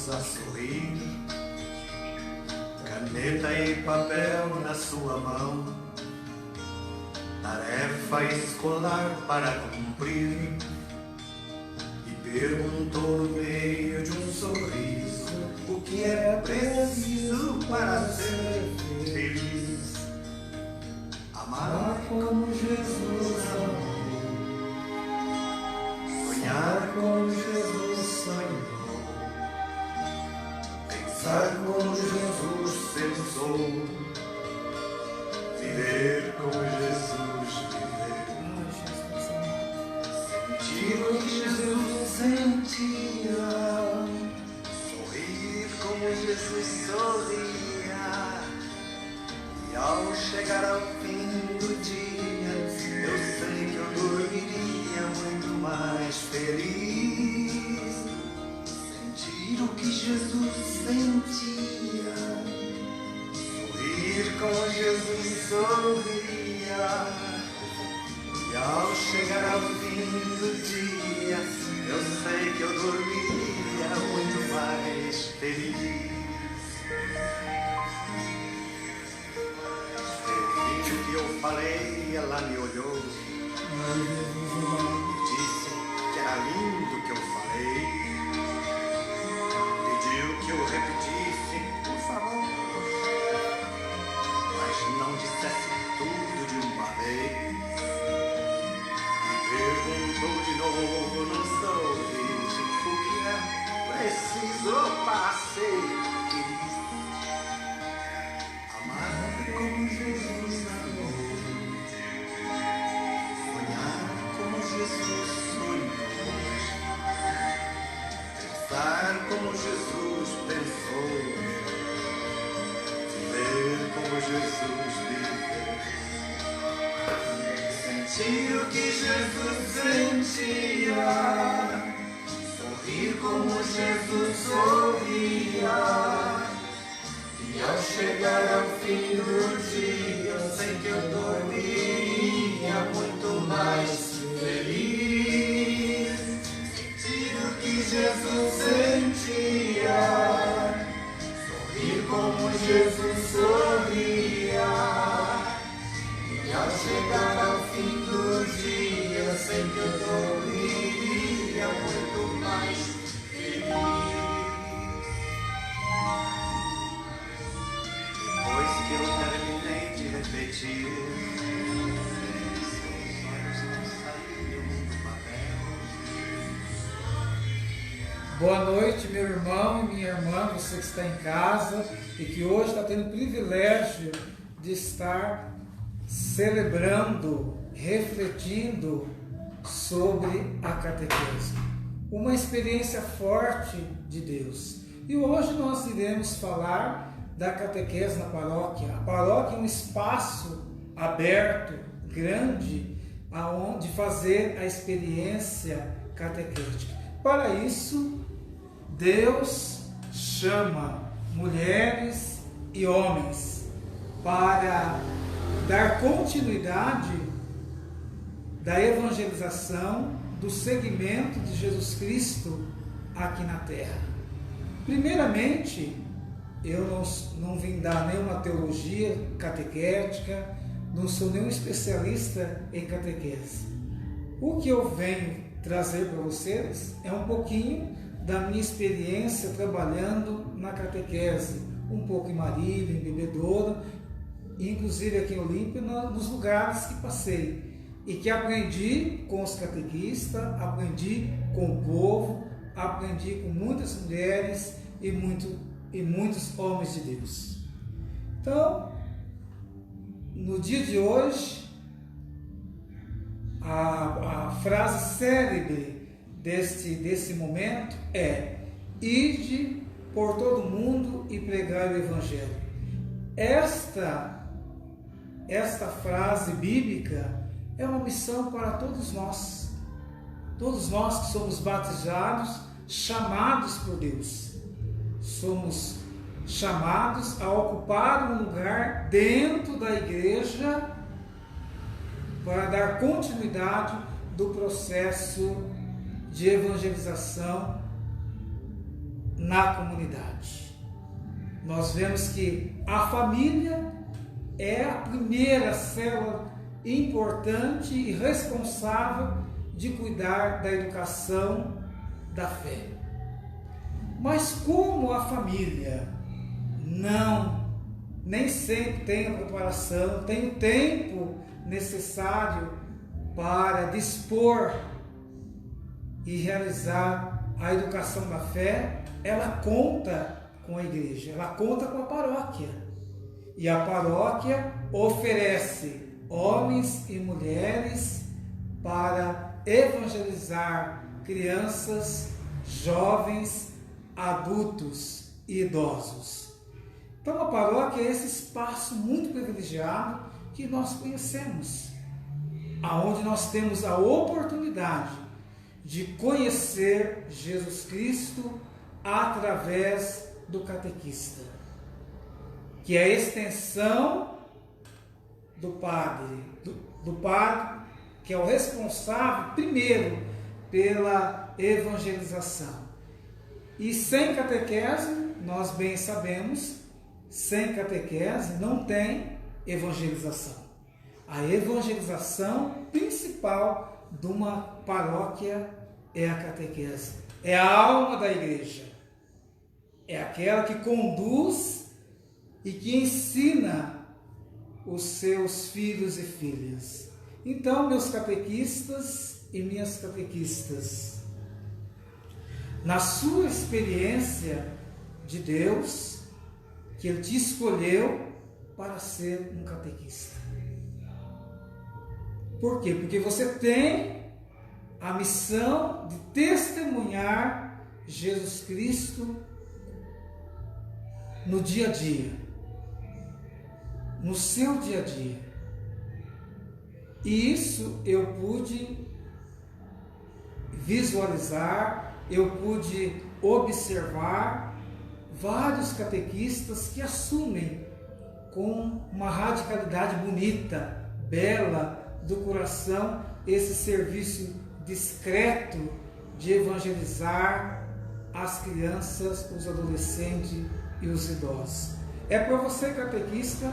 Jesus a sorrir, caneta e papel na sua mão, tarefa escolar para cumprir, e perguntou no meio de um sorriso o que é preciso para ser feliz. Amar como Jesus amou, sonhar como Jesus sonhou, pensar como Jesus pensou, viver como Jesus viveu, sentir o que Jesus sentia, sorrir como Jesus sorria, e ao chegar ao fim do dia, eu sei que eu dormiria muito mais feliz. Sentir o que Jesus sentia, sorrir como Jesus sorria, e ao chegar ao fim do dia, eu sei que eu dormiria muito mais feliz. Ouviu o que eu falei, ela me olhou e disse que era lindo o que eu falei. Pediu que eu repetisse, por favor, mas não dissesse tudo de uma vez. E perguntou de novo num sorriso o que é preciso para ser feliz. Amar como Jesus amou, sonhar como Jesus sonhou, pensar como Jesus pensou, viver como Jesus viveu, sentir o que Jesus sentia, sorrir como Jesus sorria, e ao chegar ao fim do dia, eu sei que eu dormiria muito mais feliz. Sentir o que Jesus sentia, sorrir como Jesus sorria, e ao chegar ao fim do dia, eu sei que eu dormiria muito mais feliz. Depois que eu terminei de repetir, seus olhos não saíam do papel. Boa noite, meu irmão e minha irmã, você que está em casa e que hoje está tendo o privilégio de estar celebrando, refletindo sobre a catequese. Uma experiência forte de Deus. E hoje nós iremos falar da catequese na paróquia. A paróquia é um espaço aberto, grande, aonde fazer a experiência catequética. Para isso, Deus chama mulheres e homens para dar continuidade da evangelização, do seguimento de Jesus Cristo aqui na terra. Primeiramente, eu não vim dar nenhuma teologia catequética, não sou nenhum especialista em catequese. O que eu venho trazer para vocês é um pouquinho da minha experiência trabalhando na catequese, um pouco em Marília, em Bebedouro, inclusive aqui em Olímpia, nos lugares que passei e que aprendi com os catequistas, aprendi com o povo, aprendi com muitas mulheres e muitos homens de Deus. Então, no dia de hoje, a frase célebre desse momento é: ide por todo mundo e pregai o Evangelho. Esta frase bíblica é uma missão para todos nós que somos batizados, chamados por Deus. Somos chamados a ocupar um lugar dentro da igreja para dar continuidade do processo de evangelização na comunidade. Nós vemos que a família é a primeira célula importante e responsável de cuidar da educação da fé. Mas como a família nem sempre tem a preparação, tem o tempo necessário para dispor e realizar a educação da fé, ela conta com a igreja, ela conta com a paróquia. E a paróquia oferece homens e mulheres para evangelizar crianças, jovens, adultos e idosos. Então a paróquia é esse espaço muito privilegiado que nós conhecemos, aonde nós temos a oportunidade de conhecer Jesus Cristo através do catequista, que é a extensão do padre, do padre que é o responsável primeiro pela evangelização. E sem catequese, nós bem sabemos, sem catequese não tem evangelização. A evangelização principal de uma paróquia é a catequese, é a alma da igreja, é aquela que conduz e que ensina os seus filhos e filhas. Então, meus catequistas e minhas catequistas, na sua experiência de Deus, que Ele te escolheu para ser um catequista. Por quê? Porque você tem a missão de testemunhar Jesus Cristo no dia a dia, no seu dia a dia. E isso eu pude visualizar, eu pude observar vários catequistas que assumem com uma radicalidade bonita, bela, do coração, esse serviço discreto de evangelizar as crianças, os adolescentes e os idosos. É para você, catequista,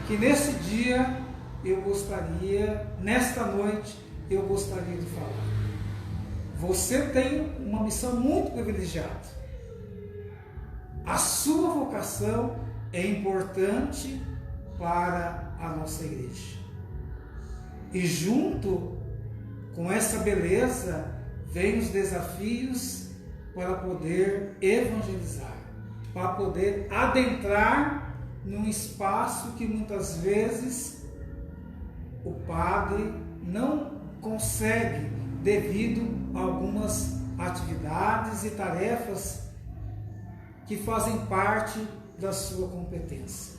que nesse dia eu gostaria, nesta noite, eu gostaria de falar. Você tem uma missão muito privilegiada. A sua vocação é importante para a nossa igreja. E junto com essa beleza, vem os desafios para poder evangelizar, para poder adentrar num espaço que muitas vezes o padre não consegue devido a algumas atividades e tarefas que fazem parte da sua competência.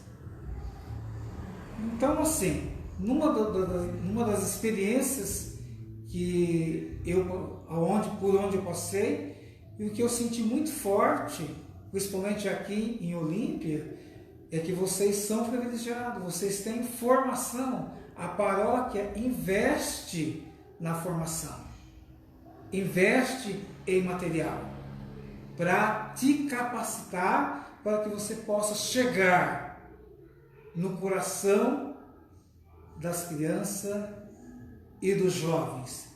Então, assim, numa das experiências por onde eu passei, e o que eu senti muito forte, principalmente aqui em Olímpia, é que vocês são privilegiados, vocês têm formação. A paróquia investe na formação, investe em material, para te capacitar para que você possa chegar no coração das crianças e dos jovens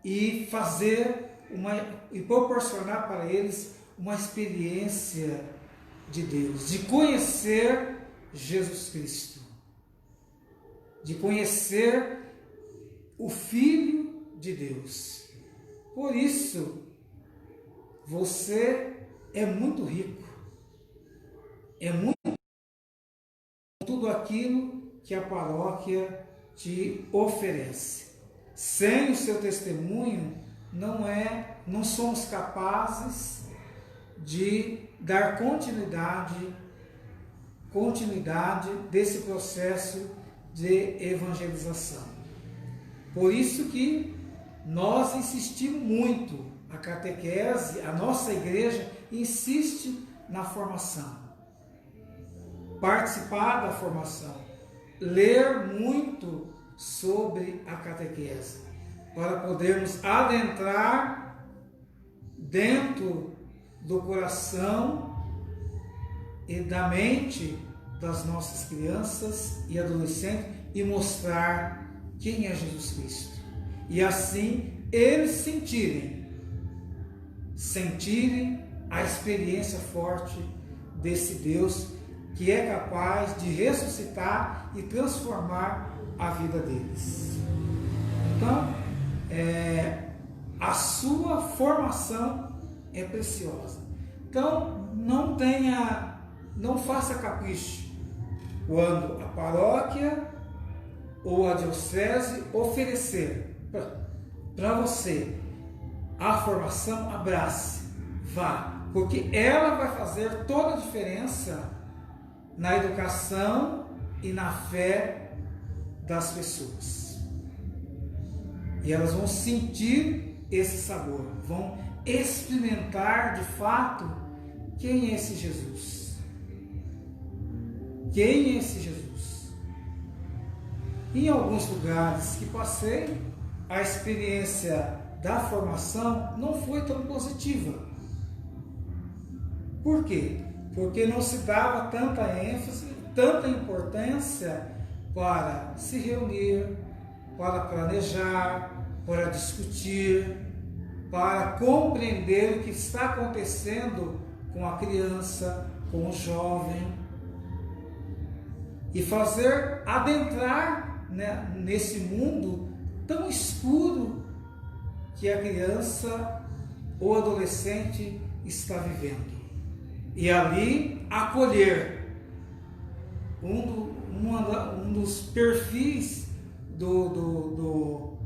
e e proporcionar para eles uma experiência de Deus, de conhecer Jesus Cristo, de conhecer o Filho de Deus. Por isso, você é muito rico, é muito tudo aquilo que a paróquia te oferece. Sem o seu testemunho, não somos capazes de dar continuidade desse processo de evangelização. Por isso que nós insistimos muito, a catequese, a nossa igreja insiste na formação, participar da formação, ler muito sobre a catequese, para podermos adentrar dentro do coração e da mente das nossas crianças e adolescentes e mostrar quem é Jesus Cristo. E assim eles sentirem a experiência forte desse Deus que é capaz de ressuscitar e transformar a vida deles. Então, a sua formação é preciosa. Então, não faça capricho quando a paróquia ou a diocese oferecer para você a formação, abrace, vá, porque ela vai fazer toda a diferença na educação e na fé das pessoas. E elas vão sentir esse sabor, vão experimentar de fato quem é esse Jesus. Quem é esse Jesus? Em alguns lugares que passei, a experiência da formação não foi tão positiva. Por quê? Porque não se dava tanta ênfase, tanta importância para se reunir, para planejar, para discutir, para compreender o que está acontecendo com a criança, com o jovem e fazer adentrar, né, nesse mundo tão escuro que a criança ou adolescente está vivendo. E ali acolher. Um dos perfis do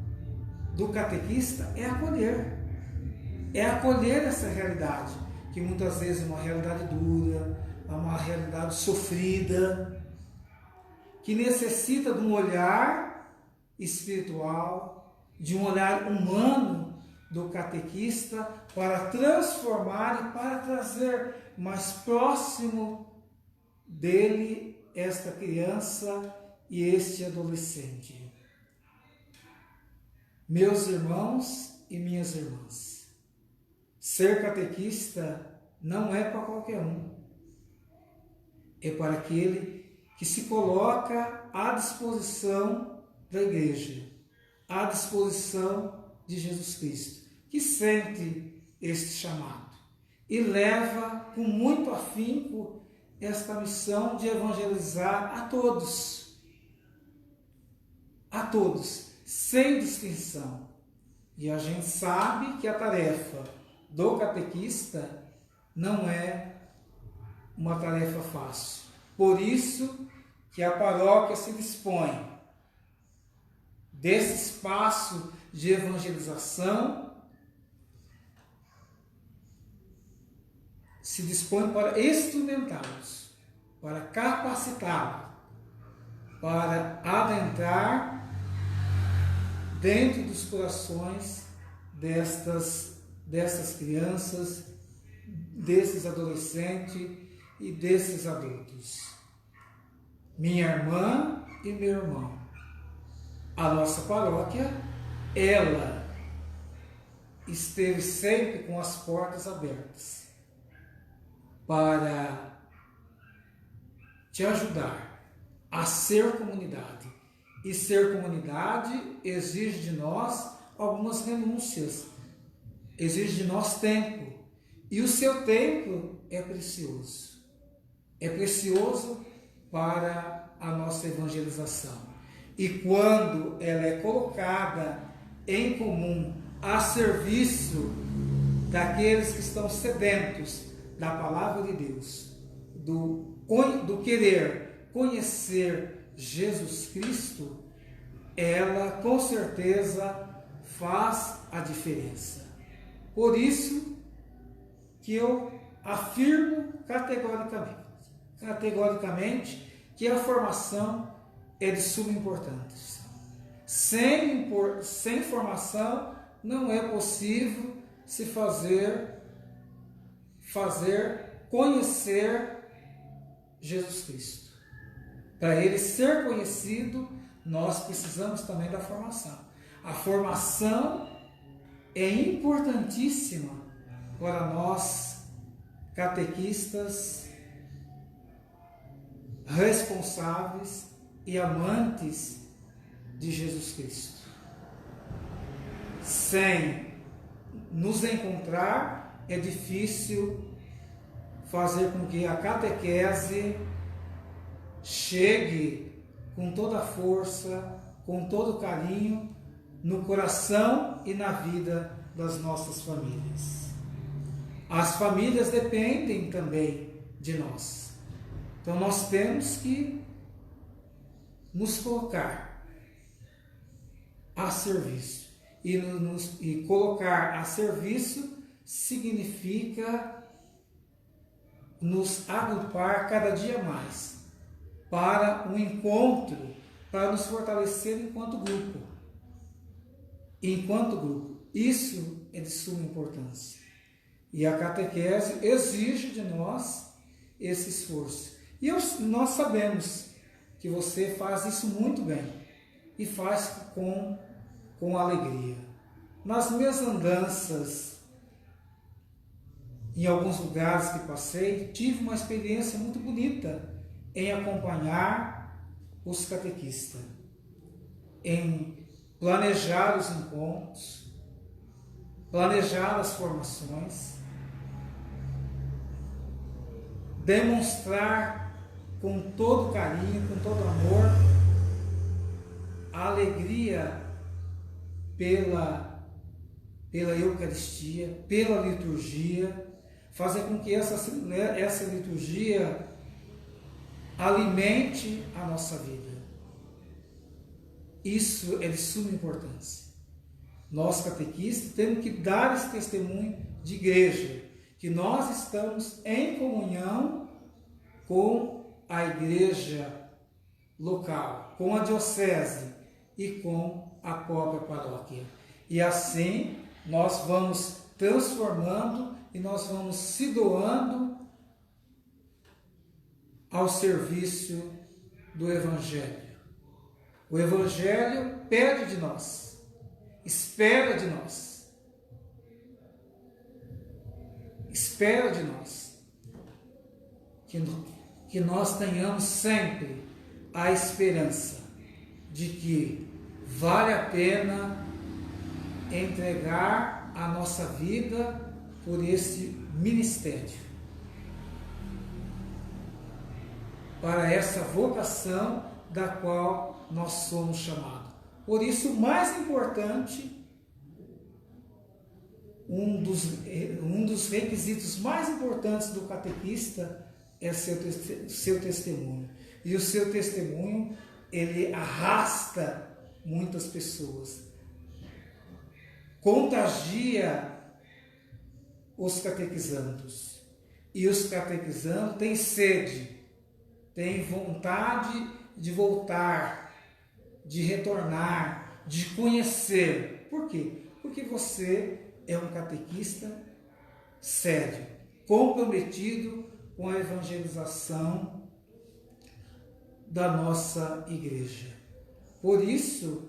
catequista é acolher. É acolher essa realidade, que muitas vezes é uma realidade dura, é uma realidade sofrida, que necessita de um olhar espiritual, de um olhar humano do catequista para transformar e para trazer mais próximo dele esta criança e este adolescente. Meus irmãos e minhas irmãs, ser catequista não é para qualquer um, é para aquele que se coloca à disposição da igreja, à disposição de Jesus Cristo, que sente este chamado e leva com muito afinco esta missão de evangelizar a todos, sem distinção. E a gente sabe que a tarefa do catequista não é uma tarefa fácil. Por isso que a paróquia se dispõe desse espaço de evangelização, se dispõe para instrumentá-los, para capacitá-los, para adentrar dentro dos corações destas crianças, desses adolescentes e desses adultos. Minha irmã e meu irmão, a nossa paróquia, ela esteve sempre com as portas abertas para te ajudar a ser comunidade. E ser comunidade exige de nós algumas renúncias, exige de nós tempo. E o seu tempo é precioso. É precioso para a nossa evangelização. E quando ela é colocada em comum a serviço daqueles que estão sedentos da palavra de Deus, do querer conhecer Jesus Cristo, ela com certeza faz a diferença. Por isso que eu afirmo categoricamente que a formação é de suma importância. Sem formação não é possível se fazer conhecer Jesus Cristo. Para ele ser conhecido, nós precisamos também da formação. A formação é importantíssima para nós catequistas responsáveis e amantes de Jesus Cristo. Sem nos encontrar, é difícil fazer com que a catequese chegue com toda a força, com todo o carinho, no coração e na vida das nossas famílias. As famílias dependem também de nós. Então nós temos que nos colocar a serviço. E colocar a serviço significa nos agrupar cada dia mais para um encontro, para nos fortalecer enquanto grupo. Enquanto grupo. Isso é de suma importância. E a catequese exige de nós esse esforço. E nós sabemos que você faz isso muito bem e faz com alegria. Nas minhas andanças, em alguns lugares que passei, tive uma experiência muito bonita em acompanhar os catequistas, em planejar os encontros, planejar as formações, demonstrar com todo carinho, com todo amor, a alegria pela Eucaristia, pela liturgia, fazer com que essa liturgia alimente a nossa vida. Isso é de suma importância. Nós, catequistas, temos que dar esse testemunho de igreja, que nós estamos em comunhão com a igreja local, com a diocese e com a própria paróquia. E assim nós vamos transformando e nós vamos se doando ao serviço do Evangelho. O Evangelho pede de nós, espera de nós, que nós tenhamos sempre a esperança de que vale a pena entregar a nossa vida por esse ministério, para essa vocação da qual nós somos chamados. Por isso, o mais importante, um dos requisitos mais importantes do catequista é seu testemunho. E o seu testemunho, ele arrasta muitas pessoas, contagia os catequizandos. E os catequizandos têm sede, têm vontade de voltar, de retornar, de conhecer. Por quê? Porque você é um catequista sério, comprometido com a evangelização da nossa igreja. Por isso,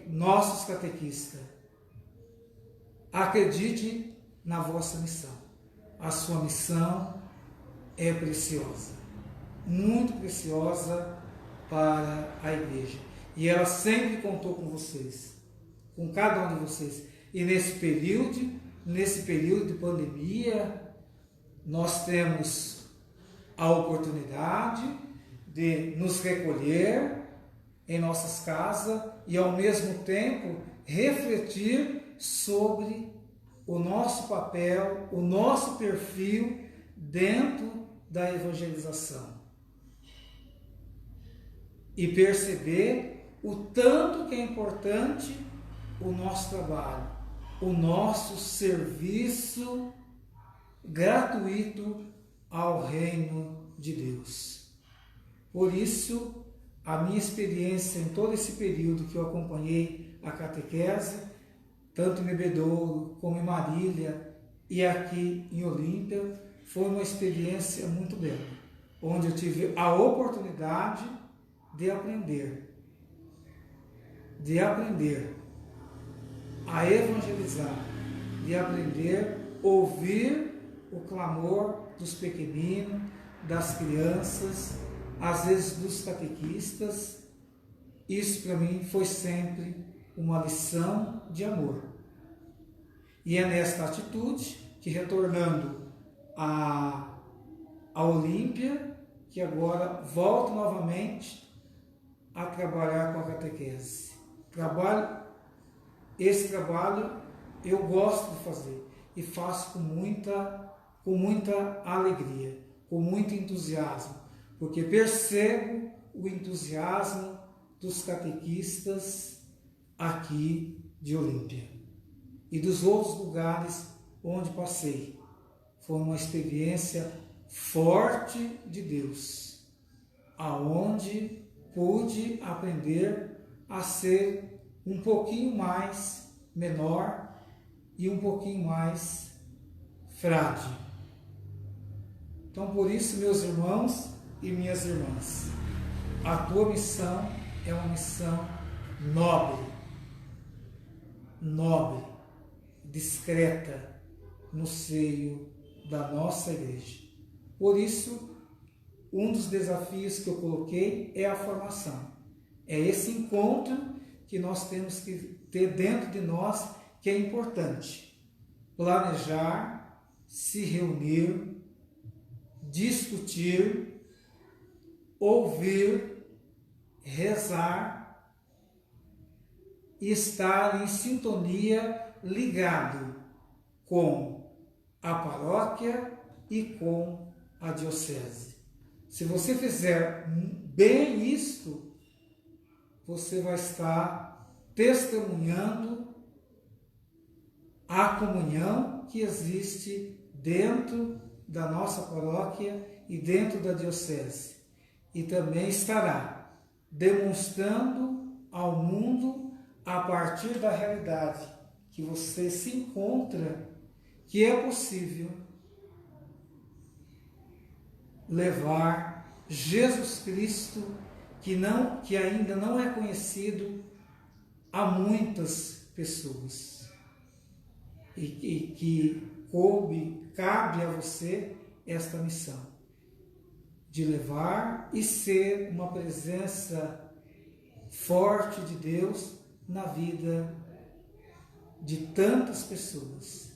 nossos catequistas, acredite na vossa missão. A sua missão é preciosa, muito preciosa para a igreja. E ela sempre contou com vocês, com cada um de vocês. E nesse período de pandemia, nós temos a oportunidade de nos recolher em nossas casas e, ao mesmo tempo, refletir sobre o nosso papel, o nosso perfil dentro da evangelização. E perceber o tanto que é importante o nosso trabalho, o nosso serviço gratuito ao reino de Deus. Por isso, a minha experiência em todo esse período que eu acompanhei a catequese, tanto em Bebedouro como em Marília e aqui em Olímpia, foi uma experiência muito bela, onde eu tive a oportunidade de aprender a evangelizar, de aprender a ouvir o clamor dos pequeninos, das crianças, às vezes dos catequistas. Isso para mim foi sempre uma lição de amor. E é nesta atitude que, retornando a Olímpia, que agora volto novamente a trabalhar com a catequese. Esse trabalho eu gosto de fazer e faço com muita alegria, com muito entusiasmo, porque percebo o entusiasmo dos catequistas aqui de Olímpia e dos outros lugares onde passei. Foi uma experiência forte de Deus, aonde pude aprender a ser um pouquinho mais menor e um pouquinho mais frágil. Então, por isso, meus irmãos e minhas irmãs, a tua missão é uma missão nobre, discreta no seio da nossa igreja. Por isso, um dos desafios que eu coloquei é a formação. É esse encontro que nós temos que ter dentro de nós, que é importante. Planejar, se reunir, discutir, ouvir, rezar e estar em sintonia, ligado com a paróquia e com a diocese. Se você fizer bem isto, você vai estar testemunhando a comunhão que existe dentro da nossa paróquia e dentro da diocese. E também estará demonstrando ao mundo, a partir da realidade que você se encontra, que é possível levar Jesus Cristo, que ainda não é conhecido a muitas pessoas, e que cabe a você esta missão de levar e ser uma presença forte de Deus na vida de tantas pessoas.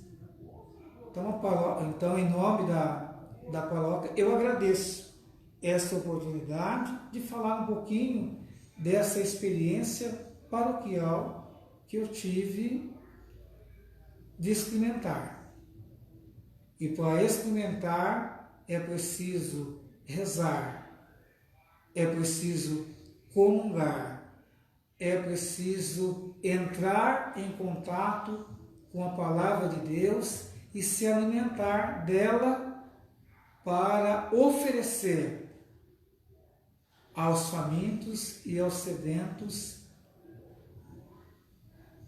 Então, em nome da paróquia, eu agradeço essa oportunidade de falar um pouquinho dessa experiência paroquial que eu tive de experimentar. E para experimentar é preciso rezar, é preciso comungar, é preciso entrar em contato com a palavra de Deus e se alimentar dela para oferecer aos famintos e aos sedentos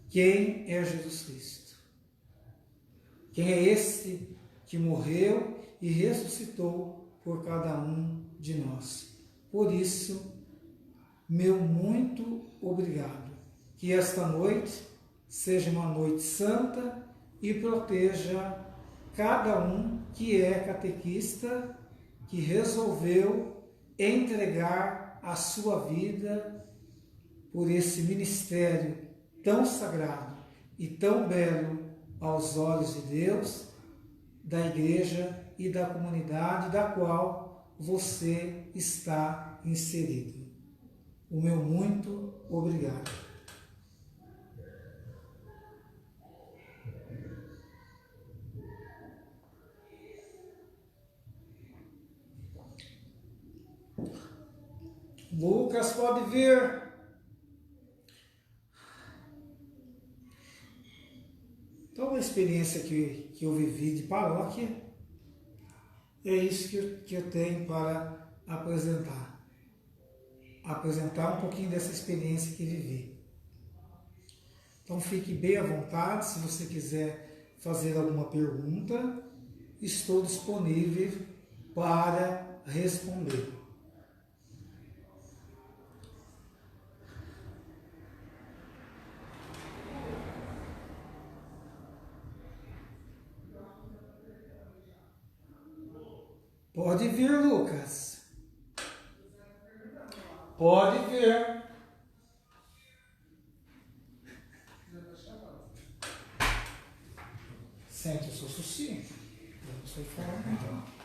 quem é Jesus Cristo. Quem é esse que morreu e ressuscitou por cada um de nós. Por isso, meu muito obrigado. Que esta noite seja uma noite santa e proteja cada um que é catequista, que resolveu entregar a sua vida por esse ministério tão sagrado e tão belo aos olhos de Deus, da igreja e da comunidade da qual você está inserido. O meu muito obrigado. Lucas, pode vir. Então, uma experiência que eu vivi de paróquia, é isso que eu tenho para apresentar. Apresentar um pouquinho dessa experiência que vivi. Então, fique bem à vontade. Se você quiser fazer alguma pergunta, estou disponível para responder. Pode vir, Lucas. Pode vir. Sente o seu sucinto. Eu não sei falar, então.